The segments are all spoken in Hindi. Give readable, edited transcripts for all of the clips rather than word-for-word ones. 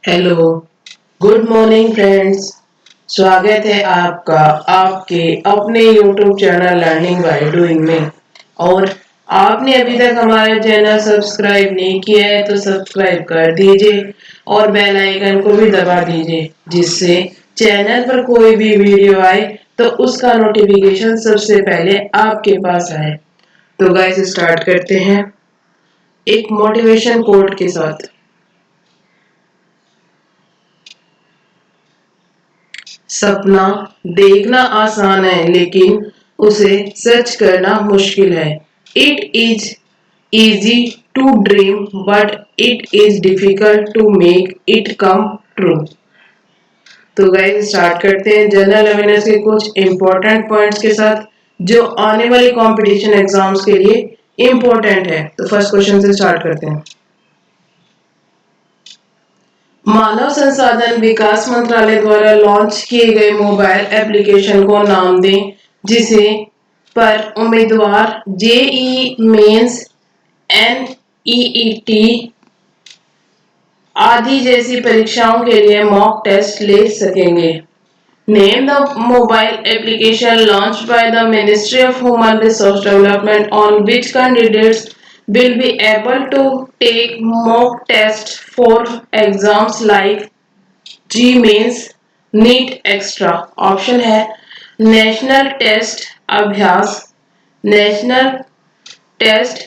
Hello, good morning friends. स्वागत है आपका आपके अपने YouTube channel learning by doing में। और आपने अभी तक हमारा चैनल सब्सक्राइब नहीं किया है तो सब्सक्राइब कर दीजिए और बेल आइकन को भी दबा दीजिए, जिससे चैनल पर कोई भी वीडियो आए तो उसका नोटिफिकेशन सबसे पहले आपके पास आए। तो गाइस स्टार्ट करते हैं एक मोटिवेशन कोट के साथ। सपना देखना आसान है लेकिन उसे सच करना मुश्किल है। It is easy to dream but it is difficult to make it come true। तो गाइस स्टार्ट करते हैं जनरल अवेयरनेस के कुछ इंपॉर्टेंट पॉइंट्स के साथ जो आने वाले कंपटीशन एग्जाम्स के लिए इंपॉर्टेंट है। तो फर्स्ट क्वेश्चन से स्टार्ट करते हैं। मानव संसाधन विकास मंत्रालय द्वारा लॉन्च किए गए मोबाइल एप्लीकेशन को नाम दें जिसे पर उम्मीदवार जेई मेंस, एनईईटी आदि जैसी परीक्षाओं के लिए मॉक टेस्ट ले सकेंगे। Name the mobile application launched by the ministry of human resource development on which candidates will be able to take mock tests for exams like GMains, NEET Extra। Option है नेशनल टेस्ट अभ्यास, नेशनल टेस्ट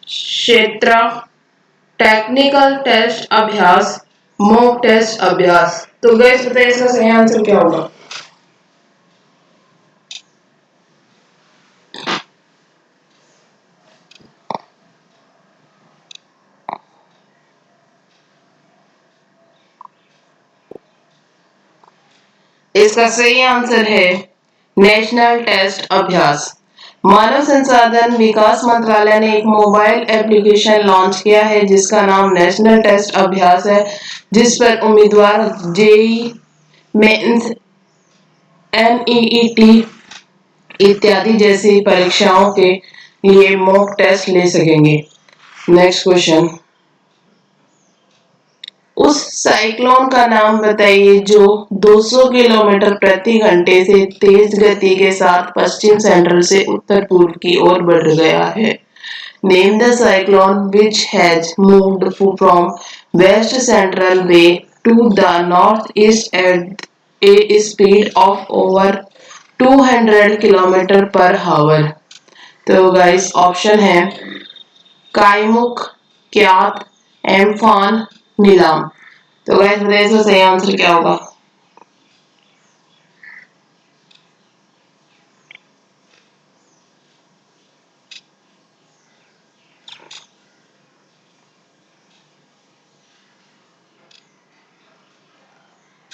क्षेत्र, टेक्निकल टेस्ट अभ्यास, मॉक टेस्ट अभ्यास। तो गैस बताइए इसका सही आंसर क्या होगा। इसका सही आंसर है नेशनल टेस्ट अभ्यास। मानव संसाधन विकास मंत्रालय ने एक मोबाइल एप्लीकेशन लॉन्च किया है जिसका नाम नेशनल टेस्ट अभ्यास है, जिस पर उम्मीदवार जेई मेंस, एनईईटी इत्यादि जैसी परीक्षाओं के लिए मॉक टेस्ट ले सकेंगे। Next question. उस साइक्लोन का नाम बताइए जो 200 किलोमीटर प्रति घंटे से तेज गति के साथ पश्चिम सेंट्रल से उत्तर पूर्व की ओर बढ़ गया है। Name the cyclone which has moved from west central way to the north east at a speed of over 200 kilometre per hour. तो गाइस ऑप्शन है कायमुक, क्यात, एम्फान, नीलाम। तो गाइस बताइए इसका सही आंसर क्या होगा।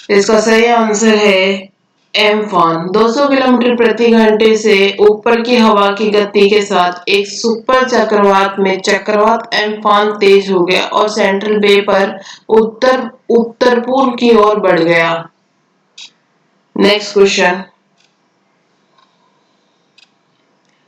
इसका सही आंसर है एम्फान। 200 किलोमीटर प्रति घंटे से ऊपर की हवा की गति के साथ एक सुपर चक्रवात में चक्रवात एम्फान तेज हो गया और सेंट्रल बे पर उत्तर उत्तर पूर्व की ओर बढ़ गया। Next question.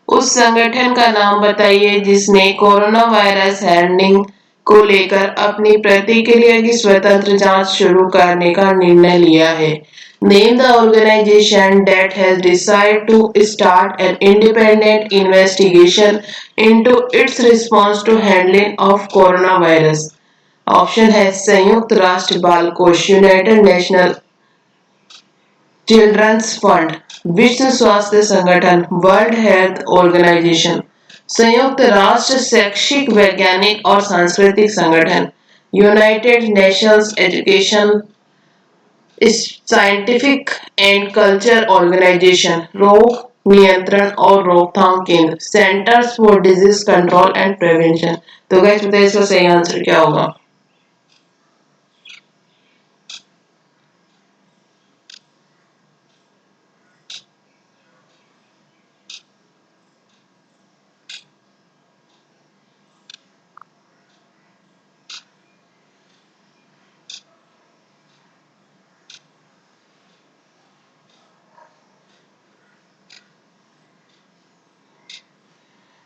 उस संगठन का नाम बताइए जिसने कोरोना वायरस हैंडलिंग को लेकर अपनी प्रतिक्रिया की स्वतंत्र जांच शुरू करने का निर्णय लिया है। Name the organization that has decided to start an independent investigation into its response to handling of coronavirus। Option है संयुक्त राष्ट्र बाल कोष, यूनाइटेड नेशनल चिल्ड्रंस फंड, विश्व स्वास्थ्य संगठन, वर्ल्ड हेल्थ ऑर्गेनाइजेशन, संयुक्त राष्ट्र शैक्षिक वैज्ञानिक और सांस्कृतिक संगठन, United Nations education scientific and culture organisation, रोग नियंत्रण और रोकथाम केंद्र, centres for disease control and prevention. तो गाइस बताइए इसका सही आंसर क्या होगा।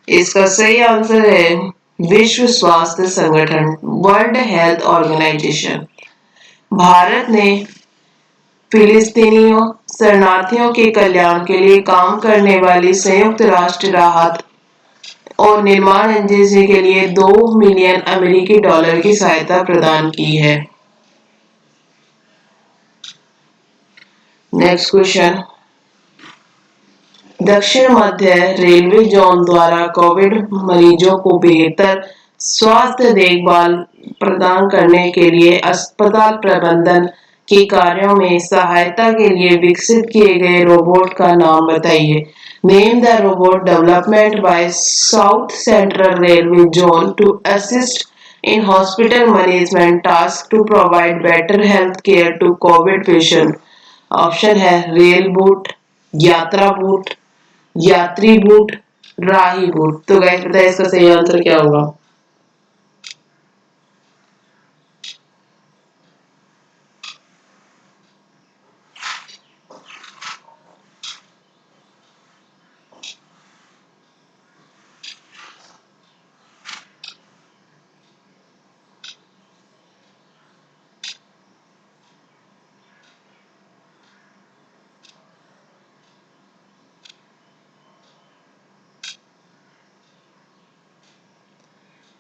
इसका सही आंसर है विश्व स्वास्थ्य संगठन वर्ल्ड हेल्थ ऑर्गेनाइजेशन। भारत ने फिलिस्तीनियों शरणार्थियों के कल्याण के लिए काम करने वाली संयुक्त राष्ट्र राहत और निर्माण एजेंसी के लिए 2 मिलियन अमेरिकी डॉलर की सहायता प्रदान की है। नेक्स्ट क्वेश्चन, दक्षिण मध्य रेलवे जोन द्वारा कोविड मरीजों को बेहतर स्वास्थ्य देखभाल प्रदान करने के लिए अस्पताल प्रबंधन के कार्यों में सहायता के लिए विकसित किए गए रोबोट का नाम बताइए। Name the robot development by south central railway zone to assist in hospital management task to provide better health care to COVID patient। Option है रेल बूट, यात्रा बूट, यात्री बूट, राही बूट। तो गाइस बताइए इसका सही आंसर क्या होगा।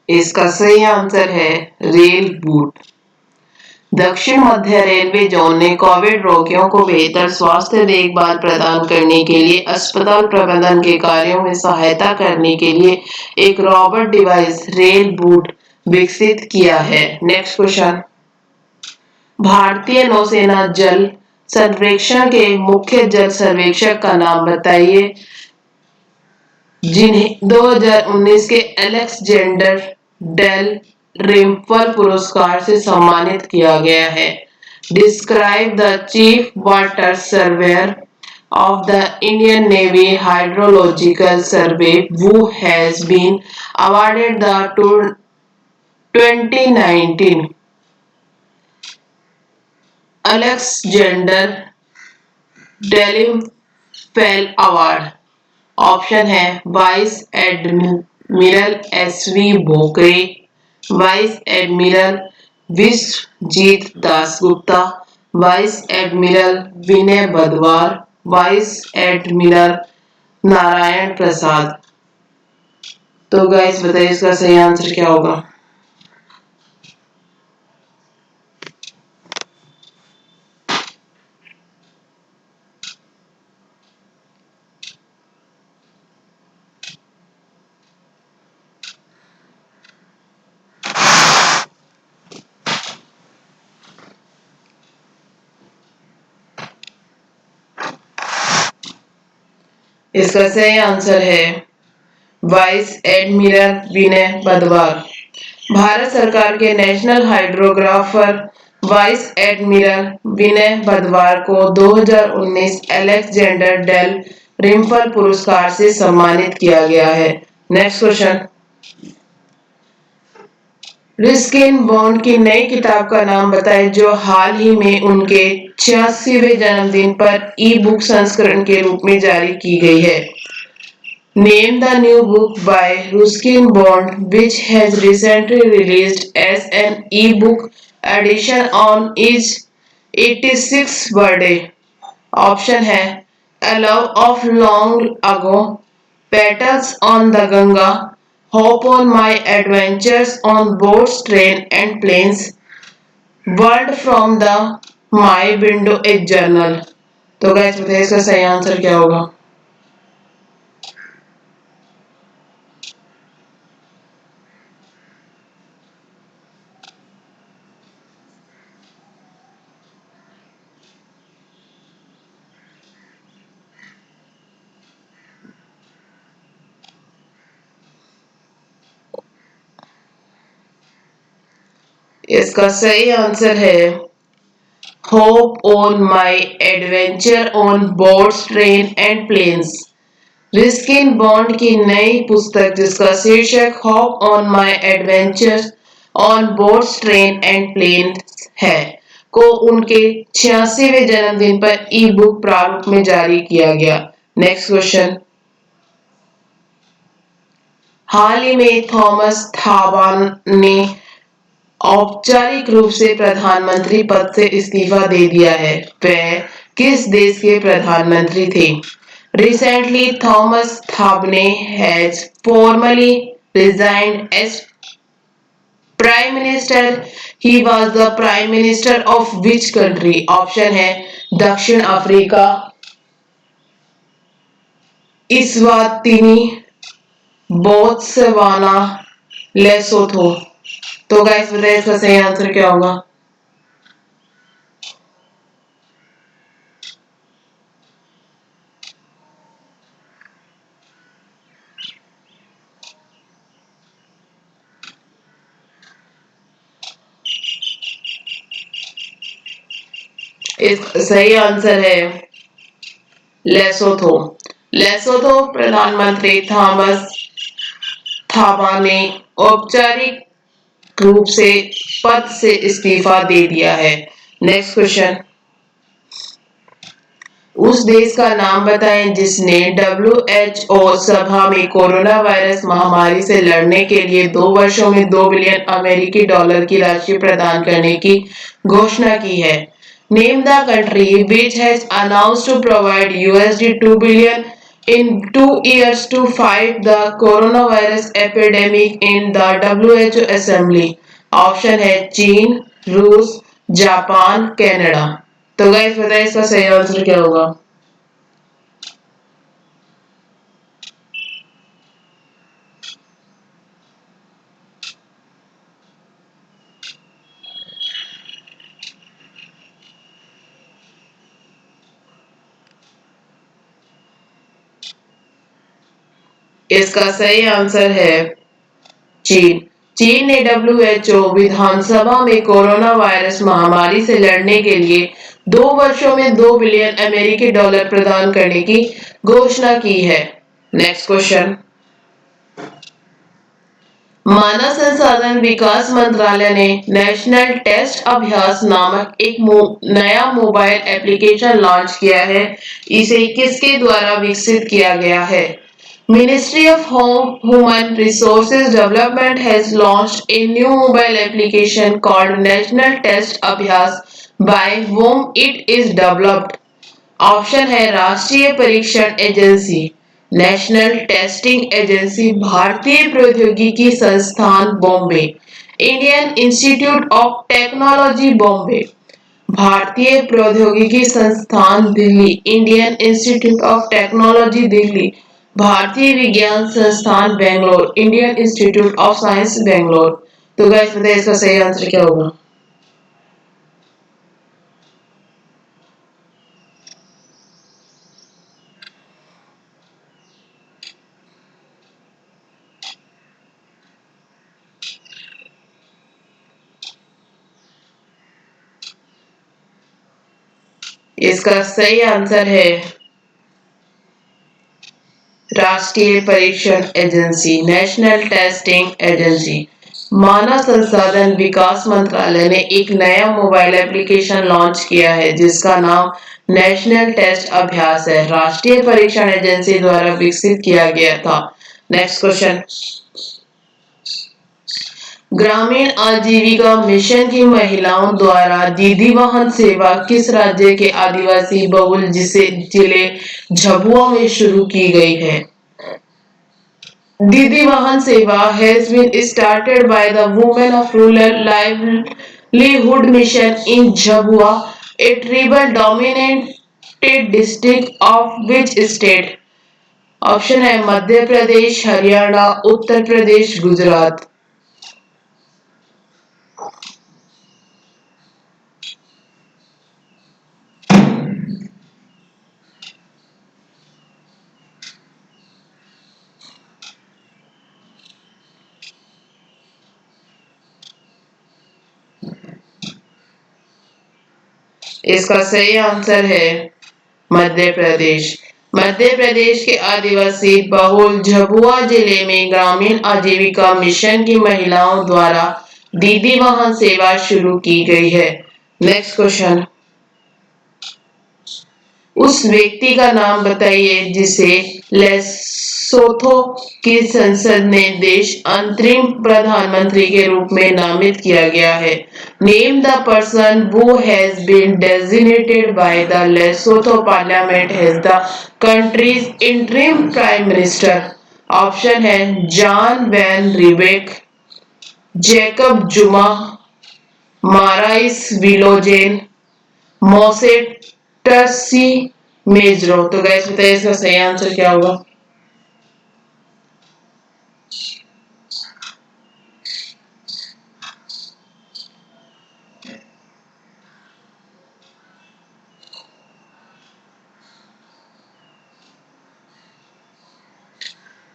इसका सही आंसर है रेल बूट। दक्षिण मध्य रेलवे जोन ने कोविड रोगियों को बेहतर स्वास्थ्य देखभाल प्रदान करने के लिए अस्पताल प्रबंधन के कार्यों में सहायता करने के लिए एक रोबोट डिवाइस रेल बूट विकसित किया है। नेक्स्ट क्वेश्चन, भारतीय नौसेना जल सर्वेक्षण के मुख्य जल सर्वेक्षक का नाम बताइए जिन्हें 2019 के अलेक्जेंडर डेल रिम्पल पुरस्कार से सम्मानित किया गया है। Describe the chief water surveyor of the Indian Navy Hydrological Survey who has been awarded the 2019 Alexander Delfell Award। Option है vice admiral SV Bokare, vice admiral Biswajit Dasgupta, vice admiral Vinay Badhwar, vice admiral Narayan Prasad. तो गाइस बताइए इसका सही आंसर क्या होगा। इसका सही आंसर है वाइस एडमिरल विनय बदवार। भारत सरकार के national hydrographer vice admiral Vinay Badwar को 2019 अलेक्जेंडर डेल रिम्पल पुरस्कार से सम्मानित किया गया है। नेक्स्ट क्वेश्चन, रस्किन बॉन्ड की नई किताब का नाम बताएं जो हाल ही में उनके 86वें जन्मदिन पर ई बुक संस्करण के रूप में जारी की गई है। Name the new book by Ruskin Bond which has recently released as an e-book edition on his 86th birthday। Option है A Love of Long Ago, Petals on the Ganga, Hope on My Adventures on Boats, Train and Planes, World from the My Window a Journal। तो गाइस बताइए इसका सही आंसर क्या होगा। इसका सही आंसर है hop on my adventure on boats train and planes. Ruskin Bond की नई पुस्तक जिसका शीर्षक hop on my adventure on boats train and planes है को उनके 86वें जन्मदिन पर ई बुक प्रारूप में जारी किया गया। नेक्स्ट क्वेश्चन, हाल ही में थॉमस थाबा ने औपचारिक रूप से प्रधानमंत्री पद से इस्तीफा दे दिया है। वह किस देश के प्रधानमंत्री थे? Recently, Thomas Thabane has formally resigned as Prime Minister. He was the Prime Minister of which country? Option है दक्षिण अफ्रीका, इस्वातिनी, बोत्सवाना, लेसोथो। तो गाइस बताइए इसका सही आंसर क्या होगा? इस सही आंसर है लेसोथो। लेसोथो प्रधानमंत्री थॉमस थाबा ने औपचारिक रूप से पद से इस्तीफा दे दिया है। नेक्स्ट क्वेश्चन, उस देश का नाम बताएं जिसने WHO सभा में कोरोना वायरस महामारी से लड़ने के लिए 2 वर्षों में $2 बिलियन की राशि प्रदान करने की घोषणा की है। Name the country which has announced to provide $2 billion in 2 years to fight the coronavirus epidemic in the WHO Assembly. Option है चीन, रूस, जापान, कनाडा। तो गाइस बताइए इसका सही आंसर क्या होगा? इसका सही आंसर है चीन। चीन ने WHO विधानसभा में कोरोना वायरस महामारी से लड़ने के लिए 2 वर्षों में $2 बिलियन प्रदान करने की घोषणा की है। नेक्स्ट क्वेश्चन, मानव संसाधन विकास मंत्रालय ने नेशनल टेस्ट अभ्यास नामक एक नया मोबाइल एप्लीकेशन लॉन्च किया है। इसे किसके द्वारा विकसित किया गया है? Ministry of Human Resources Development has launched a new mobile application called National Test Abhyas, by whom it is developed. Option है राष्ट्रीय परीक्षण एजेंसी, नेशनल टेस्टिंग एजेंसी, भारतीय प्रौद्योगिकी संस्थान Bombay, Indian institute of technology Bombay, भारतीय प्रौद्योगिकी संस्थान Delhi, Indian institute of technology Delhi, भारतीय विज्ञान संस्थान Bangalore, Indian institute of science Bangalore. तो गाइस बताइए इसका सही आंसर क्या होगा? इसका सही आंसर है राष्ट्रीय परीक्षण एजेंसी, नेशनल टेस्टिंग एजेंसी। मानव संसाधन विकास मंत्रालय ने एक नया मोबाइल एप्लीकेशन लॉन्च किया है जिसका नाम नेशनल टेस्ट अभ्यास है, राष्ट्रीय परीक्षण एजेंसी द्वारा विकसित किया गया था। नेक्स्ट क्वेश्चन, ग्रामीण आजीविका मिशन की महिलाओं द्वारा दीदी वाहन सेवा किस राज्य के आदिवासी बहुल जिले झाबुआ में शुरू की गई है? दीदी वाहन सेवा has been started by the Women of Rural Livelihood Mission in Jhabua, a tribal dominated district of which state? Option है मध्य प्रदेश, हरियाणा, उत्तर प्रदेश, गुजरात। इसका सही आंसर है मध्य प्रदेश। मध्य प्रदेश के आदिवासी बहुल झाबुआ जिले में ग्रामीण आजीविका मिशन की महिलाओं द्वारा दीदी वाहन सेवा शुरू की गई है। नेक्स्ट क्वेश्चन, उस व्यक्ति का नाम बताइए जिसे लेसोथो की संसद ने देश अंतरिम प्रधानमंत्री के रूप में नामित किया गया है। Name the person who has been designated by the Lesotho parliament as the country's interim prime minister. Option है John van Riebeeck, Jacob Zuma, Marais विलोजेन, मोसेटसी मेजरो। तो गैस बताइए इसका सही आंसर क्या होगा।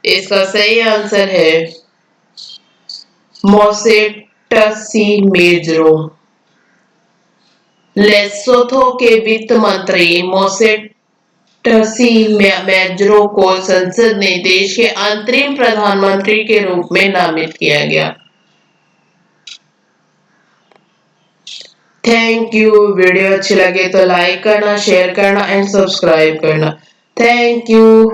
इसका सही आंसर है मोसेटसी मेजरो। लेसोथो के वित्त मंत्री मोसेटसी मेजरो को संसद ने देश के अंतरिम प्रधानमंत्री के रूप में नामित किया गया। Thank you. वीडियो अच्छी लगे तो लाइक करना, शेयर करना एंड सब्सक्राइब करना। Thank you.